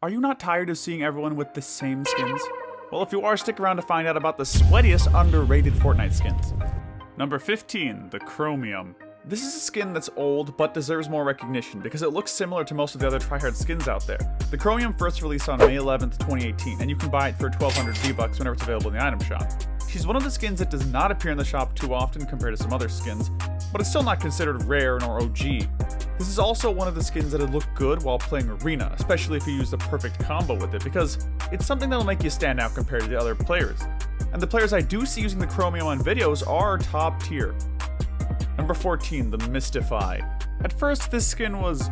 Are you not tired of seeing everyone with the same skins? Well, if you are, stick around to find out about the sweatiest underrated Fortnite skins. Number 15, the Chromium. This is a skin that's old, but deserves more recognition because it looks similar to most of the other tryhard skins out there. The Chromium first released on May 11th, 2018, and you can buy it for 1,200 V-Bucks whenever it's available in the item shop. She's one of the skins that does not appear in the shop too often compared to some other skins, but it's still not considered rare nor OG. This is also one of the skins that'll look good while playing Arena, especially if you use the perfect combo with it, because it's something that'll make you stand out compared to the other players. And the players I do see using the Chromium on videos are top tier. Number 14, the Themystify. At first, this skin was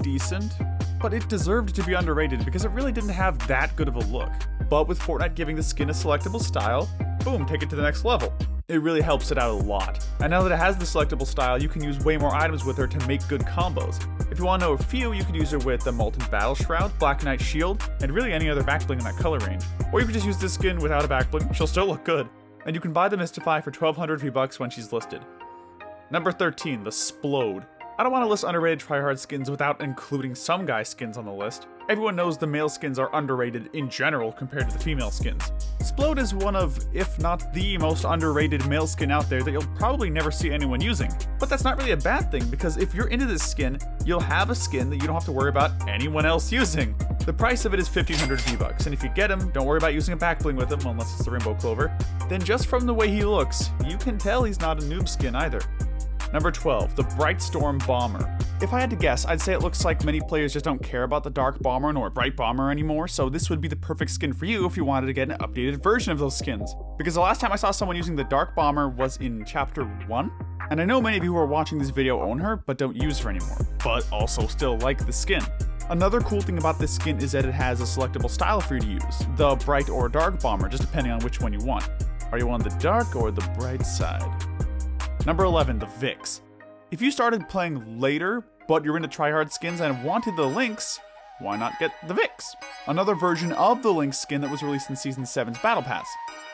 decent, but it deserved to be underrated because it really didn't have that good of a look. But with Fortnite giving the skin a selectable style, boom, take it to the next level. It really helps it out a lot. And now that it has the selectable style, you can use way more items with her to make good combos. If you want to know a few, you can use her with the Molten Battle Shroud, Black Knight Shield, and really any other backbling in that color range. Or you can just use this skin without a backbling, she'll still look good. And you can buy the Themystify for 1,200 V-Bucks when she's listed. Number 13, the Splode. I don't want to list underrated tryhard skins without including some guy skins on the list. Everyone knows the male skins are underrated in general compared to the female skins. Splode is one of, if not the most underrated male skin out there that you'll probably never see anyone using. But that's not really a bad thing, because if you're into this skin, you'll have a skin that you don't have to worry about anyone else using. The price of it is 1,500 V-Bucks, and if you get him, don't worry about using a backbling with him unless it's the Rainbow Clover. Then just from the way he looks, you can tell he's not a noob skin either. Number 12, the Bright Storm Bomber. If I had to guess, I'd say it looks like many players just don't care about the Dark Bomber nor Bright Bomber anymore, so this would be the perfect skin for you if you wanted to get an updated version of those skins. Because the last time I saw someone using the Dark Bomber was in Chapter 1, and I know many of you who are watching this video own her, but don't use her anymore, but also still like the skin. Another cool thing about this skin is that it has a selectable style for you to use, the Bright or Dark Bomber, just depending on which one you want. Are you on the dark or the bright side? Number 11, the Vix. If you started playing later, but you're into tryhard skins and wanted the Lynx, why not get the Vix? Another version of the Lynx skin that was released in Season 7's Battle Pass.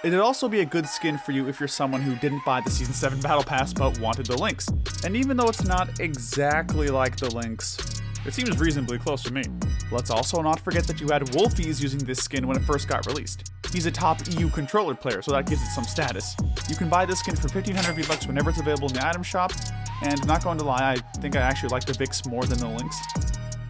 It'd also be a good skin for you if you're someone who didn't buy the Season 7 Battle Pass but wanted the Lynx. And even though it's not exactly like the Lynx, it seems reasonably close to me. Let's also not forget that you had Wolfies using this skin when it first got released. He's a top EU controller player, so that gives it some status. You can buy this skin for 1,500 V-Bucks whenever it's available in the item shop, and not going to lie, I think I actually like the Vix more than the Lynx.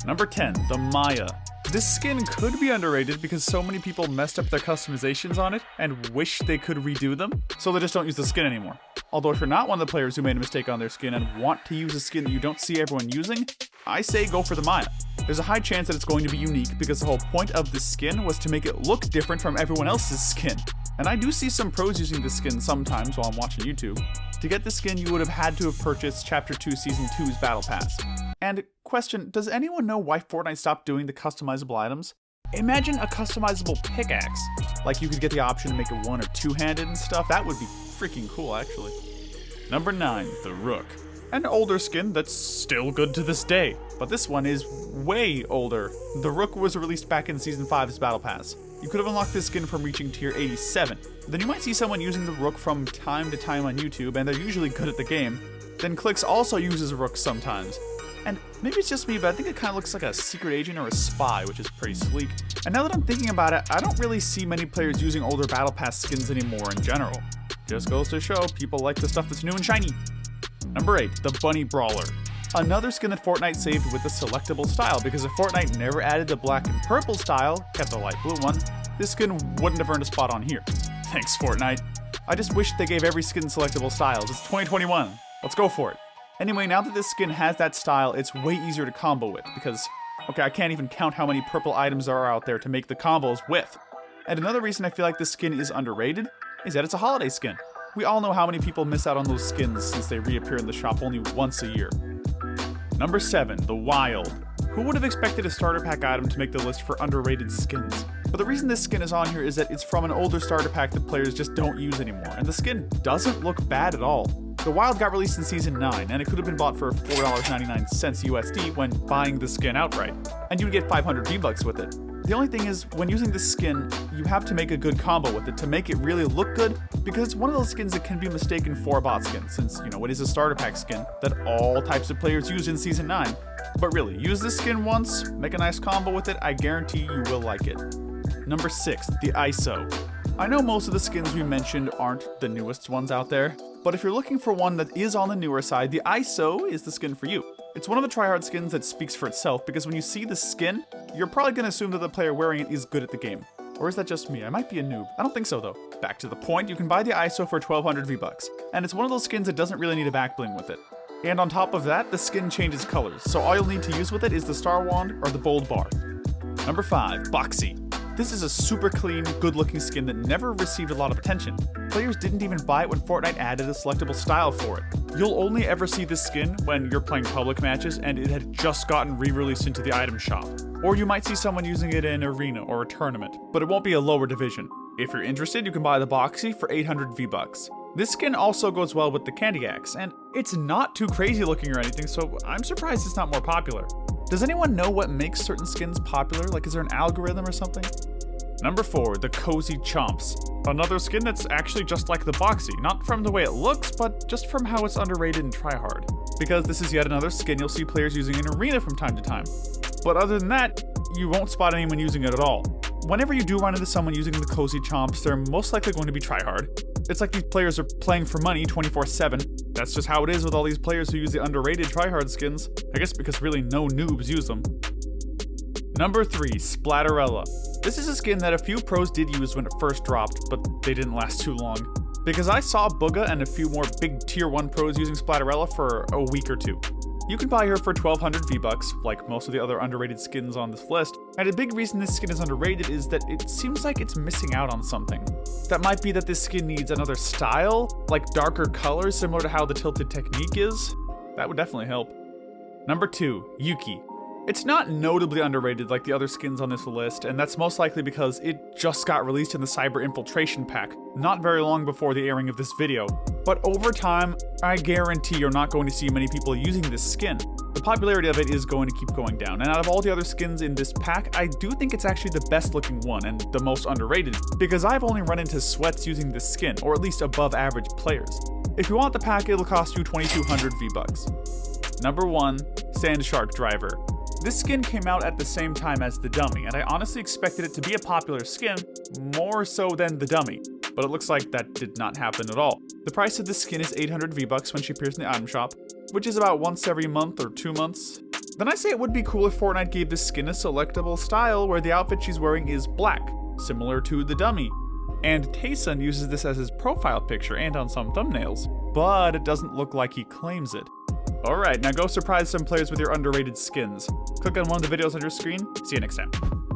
Number 10, the Maya. This skin could be underrated because so many people messed up their customizations on it and wish they could redo them, so they just don't use the skin anymore. Although if you're not one of the players who made a mistake on their skin and want to use a skin that you don't see everyone using, I say go for the Maya. There's a high chance that it's going to be unique because the whole point of this skin was to make it look different from everyone else's skin. And I do see some pros using this skin sometimes while I'm watching YouTube. To get this skin, you would have had to have purchased Chapter 2 Season 2's Battle Pass. And question, does anyone know why Fortnite stopped doing the customizable items? Imagine a customizable pickaxe. Like you could get the option to make it one or two-handed and stuff. That would be freaking cool, actually. Number 9, the Rook. An older skin that's still good to this day, but this one is way older. The Rook was released back in Season 5's Battle Pass. You could have unlocked this skin from reaching tier 87. Then you might see someone using the Rook from time to time on YouTube, and they're usually good at the game. Then Clix also uses Rook sometimes. And maybe it's just me, but I think it kind of looks like a secret agent or a spy, which is pretty sleek. And now that I'm thinking about it, I don't really see many players using older Battle Pass skins anymore in general. Just goes to show people like the stuff that's new and shiny. Number 8, the Bunny Brawler. Another skin that Fortnite saved with the selectable style, because if Fortnite never added the black and purple style, kept the light blue one, this skin wouldn't have earned a spot on here. Thanks, Fortnite. I just wish they gave every skin selectable styles. It's 2021. Let's go for it. Anyway, now that this skin has that style, it's way easier to combo with, because, okay, I can't even count how many purple items there are out there to make the combos with. And another reason I feel like this skin is underrated is that it's a holiday skin. We all know how many people miss out on those skins since they reappear in the shop only once a year. Number 7, the Wild. Who would have expected a starter pack item to make the list for underrated skins? But the reason this skin is on here is that it's from an older starter pack that players just don't use anymore, and the skin doesn't look bad at all. The Wild got released in Season 9, and it could have been bought for $4.99 USD when buying the skin outright, and you'd get 500 V-Bucks with it. The only thing is, when using this skin, you have to make a good combo with it to make it really look good, because it's one of those skins that can be mistaken for a bot skin, since, it is a starter pack skin that all types of players use in Season 9. But really, use this skin once, make a nice combo with it, I guarantee you will like it. Number 6, the ISO. I know most of the skins we mentioned aren't the newest ones out there, but if you're looking for one that is on the newer side, the ISO is the skin for you. It's one of the tryhard skins that speaks for itself, because when you see the skin, you're probably going to assume that the player wearing it is good at the game. Or is that just me? I might be a noob. I don't think so though. Back to the point, you can buy the ISO for 1200 V-Bucks, and it's one of those skins that doesn't really need a back bling with it. And on top of that, the skin changes colors, so all you'll need to use with it is the star wand or the bold bar. Number 5, Boxy. This is a super clean, good-looking skin that never received a lot of attention. Players didn't even buy it when Fortnite added a selectable style for it. You'll only ever see this skin when you're playing public matches and it had just gotten re-released into the item shop. Or you might see someone using it in an arena or a tournament, but it won't be a lower division. If you're interested, you can buy the Boxy for 800 V-Bucks. This skin also goes well with the Candy Axe, and it's not too crazy looking or anything, so I'm surprised it's not more popular. Does anyone know what makes certain skins popular? Like, is there an algorithm or something? Number 4, the Cozy Chomps. Another skin that's actually just like the Boxy, not from the way it looks, but just from how it's underrated and tryhard. Because this is yet another skin you'll see players using in arena from time to time. But other than that, you won't spot anyone using it at all. Whenever you do run into someone using the Cozy Chomps, they're most likely going to be tryhard. It's like these players are playing for money 24/7. That's just how it is with all these players who use the underrated tryhard skins. I guess because really no noobs use them. Number 3, Splatterella. This is a skin that a few pros did use when it first dropped, but they didn't last too long. Because I saw Booga and a few more big tier 1 pros using Splatterella for a week or two. You can buy her for 1200 V-Bucks, like most of the other underrated skins on this list, and a big reason this skin is underrated is that it seems like it's missing out on something. That might be that this skin needs another style, like darker colors similar to how the tilted technique is. That would definitely help. Number 2, Yuki. It's not notably underrated like the other skins on this list, and that's most likely because it just got released in the Cyber Infiltration pack, not very long before the airing of this video. But over time, I guarantee you're not going to see many people using this skin. The popularity of it is going to keep going down, and out of all the other skins in this pack, I do think it's actually the best looking one and the most underrated, because I've only run into sweats using this skin, or at least above average players. If you want the pack, it'll cost you 2200 V-Bucks. Number 1, Sand Shark Driver. This skin came out at the same time as the dummy, and I honestly expected it to be a popular skin, more so than the dummy, but it looks like that did not happen at all. The price of this skin is 800 V-Bucks when she appears in the item shop, which is about once every month or 2 months. Then I say it would be cool if Fortnite gave this skin a selectable style where the outfit she's wearing is black, similar to the dummy. And Tayson uses this as his profile picture and on some thumbnails, but it doesn't look like he claims it. Alright, now go surprise some players with your underrated skins. Click on one of the videos on your screen. See you next time.